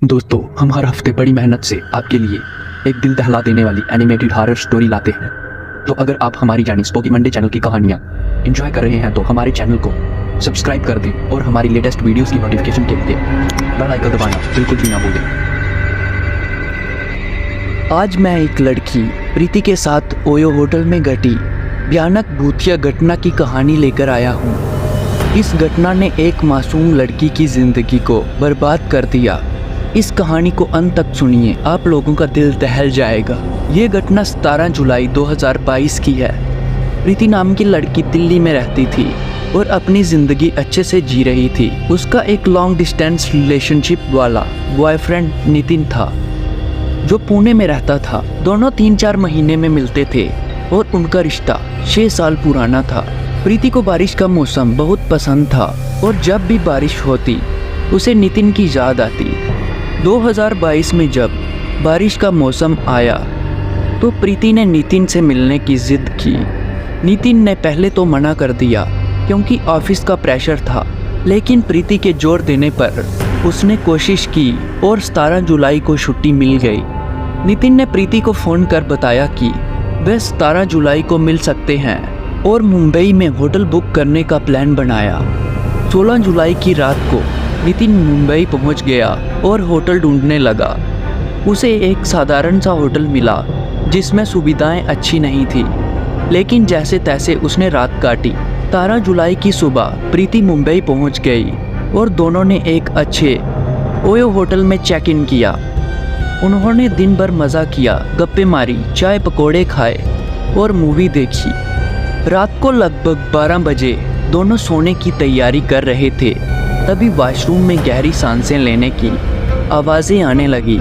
दोस्तों, हम हर हफ्ते बड़ी मेहनत से आपके लिए एक दिल दहला देने वाली एनिमेटेड हॉरर स्टोरी लाते हैं। तो अगर आप हमारी यानी स्पोकी मंडे चैनल की कहानियाँ एंजॉय कर रहे हैं तो हमारे चैनल को सब्सक्राइब कर दें और हमारी लेटेस्ट वीडियोस की नोटिफिकेशन के लिए बेल आइकन दबाना बिल्कुल भी ना भूलें। आज मैं एक लड़की प्रीति के साथ ओयो होटल में घटी भयानक भूतिया घटना की कहानी लेकर आया हूँ। इस घटना ने एक मासूम लड़की की ज़िंदगी को बर्बाद कर दिया। इस कहानी को अंत तक सुनिए, आप लोगों का दिल दहल जाएगा। ये घटना 17 जुलाई 2022 की है। प्रीति नाम की लड़की दिल्ली में रहती थी और अपनी ज़िंदगी अच्छे से जी रही थी। उसका एक लॉन्ग डिस्टेंस रिलेशनशिप वाला बॉयफ्रेंड नितिन था जो पुणे में रहता था। दोनों 3-4 महीने में मिलते थे और उनका रिश्ता 6 साल पुराना था। प्रीति को बारिश का मौसम बहुत पसंद था और जब भी बारिश होती उसे नितिन की याद आती। 2022 में जब बारिश का मौसम आया तो प्रीति ने नितिन से मिलने की ज़िद की। नितिन ने पहले तो मना कर दिया क्योंकि ऑफिस का प्रेशर था, लेकिन प्रीति के जोर देने पर उसने कोशिश की और 17 जुलाई को छुट्टी मिल गई। नितिन ने प्रीति को फ़ोन कर बताया कि वे 17 जुलाई को मिल सकते हैं और मुंबई में होटल बुक करने का प्लान बनाया। 16 जुलाई की रात को नितिन मुंबई पहुंच गया और होटल ढूंढने लगा। उसे एक साधारण सा होटल मिला जिसमें सुविधाएं अच्छी नहीं थी, लेकिन जैसे तैसे उसने रात काटी। 17 जुलाई की सुबह प्रीति मुंबई पहुंच गई और दोनों ने एक अच्छे ओयो होटल में चेक इन किया। उन्होंने दिन भर मज़ा किया, गप्पे मारी, चाय पकौड़े खाए और मूवी देखी। रात को लगभग 12 बजे दोनों सोने की तैयारी कर रहे थे, तभी वॉशरूम में गहरी सांसें लेने की आवाज़ें आने लगी।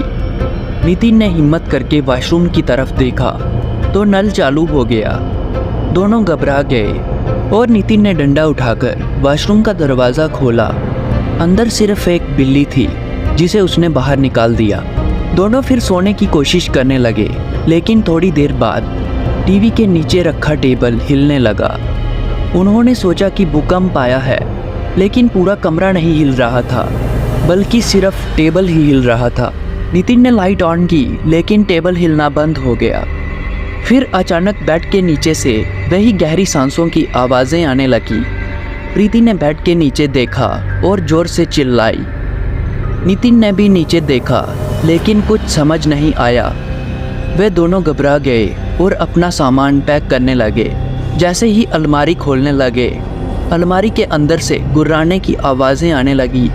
नितिन ने हिम्मत करके वॉशरूम की तरफ देखा तो नल चालू हो गया। दोनों घबरा गए और नितिन ने डंडा उठाकर वॉशरूम का दरवाज़ा खोला। अंदर सिर्फ एक बिल्ली थी जिसे उसने बाहर निकाल दिया। दोनों फिर सोने की कोशिश करने लगे, लेकिन थोड़ी देर बाद टीवी के नीचे रखा टेबल हिलने लगा। उन्होंने सोचा कि भूकंप आया है, लेकिन पूरा कमरा नहीं हिल रहा था, बल्कि सिर्फ टेबल ही हिल रहा था। नितिन ने लाइट ऑन की, लेकिन टेबल हिलना बंद हो गया। फिर अचानक बेड के नीचे से वही गहरी सांसों की आवाज़ें आने लगी। प्रीति ने बेड के नीचे देखा और ज़ोर से चिल्लाई। नितिन ने भी नीचे देखा, लेकिन कुछ समझ नहीं आया। वे दोनों घबरा गए और अपना सामान पैक करने लगे। जैसे ही अलमारी खोलने लगे, अलमारी के अंदर से गुर्राने की आवाज़ें आने लगी।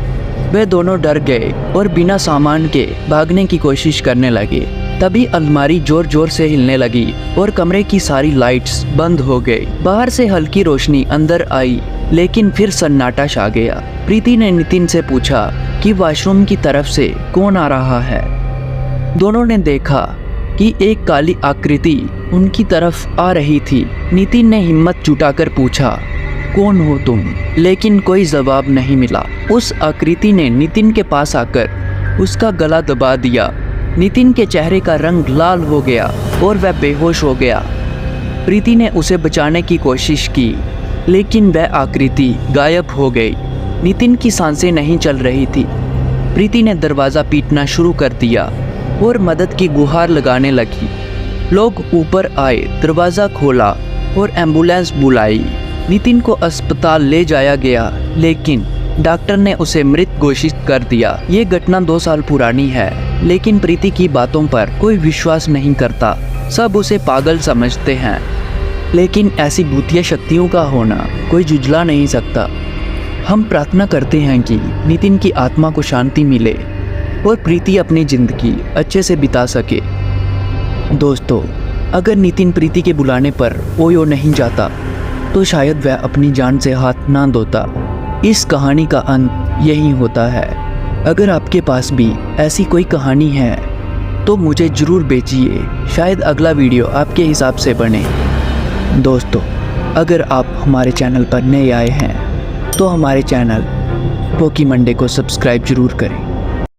वे दोनों डर गए और बिना सामान के भागने की कोशिश करने लगे। तभी अलमारी ज़ोर ज़ोर से हिलने लगी और कमरे की सारी लाइट्स बंद हो गई। बाहर से हल्की रोशनी अंदर आई, लेकिन फिर सन्नाटा छा गया। प्रीति ने नितिन से पूछा कि वॉशरूम की तरफ से कौन आ रहा है। दोनों ने देखा कि एक काली आकृति उनकी तरफ आ रही थी। नितिन ने हिम्मत जुटाकर पूछा, कौन हो तुम? लेकिन कोई जवाब नहीं मिला। उस आकृति ने नितिन के पास आकर उसका गला दबा दिया। नितिन के चेहरे का रंग लाल हो गया और वह बेहोश हो गया। प्रीति ने उसे बचाने की कोशिश की, लेकिन वह आकृति गायब हो गई। नितिन की सांसें नहीं चल रही थी। प्रीति ने दरवाज़ा पीटना शुरू कर दिया और मदद की गुहार लगाने लगी। लोग ऊपर आए, दरवाज़ा खोला और एम्बुलेंस बुलाई। नितिन को अस्पताल ले जाया गया, लेकिन डॉक्टर ने उसे मृत घोषित कर दिया। ये घटना 2 साल पुरानी है, लेकिन प्रीति की बातों पर कोई विश्वास नहीं करता। सब उसे पागल समझते हैं, लेकिन ऐसी भूतिया शक्तियों का होना कोई जुझला नहीं सकता। हम प्रार्थना करते हैं कि नितिन की आत्मा को शांति मिले और प्रीति अपनी ज़िंदगी अच्छे से बिता सके। दोस्तों, अगर नितिन प्रीति के बुलाने पर ओयो नहीं जाता तो शायद वह अपनी जान से हाथ ना धोता। इस कहानी का अंत यही होता है। अगर आपके पास भी ऐसी कोई कहानी है तो मुझे ज़रूर भेजिए, शायद अगला वीडियो आपके हिसाब से बने। दोस्तों, अगर आप हमारे चैनल पर नए आए हैं तो हमारे चैनल स्पोकी मंडे को सब्सक्राइब ज़रूर करें।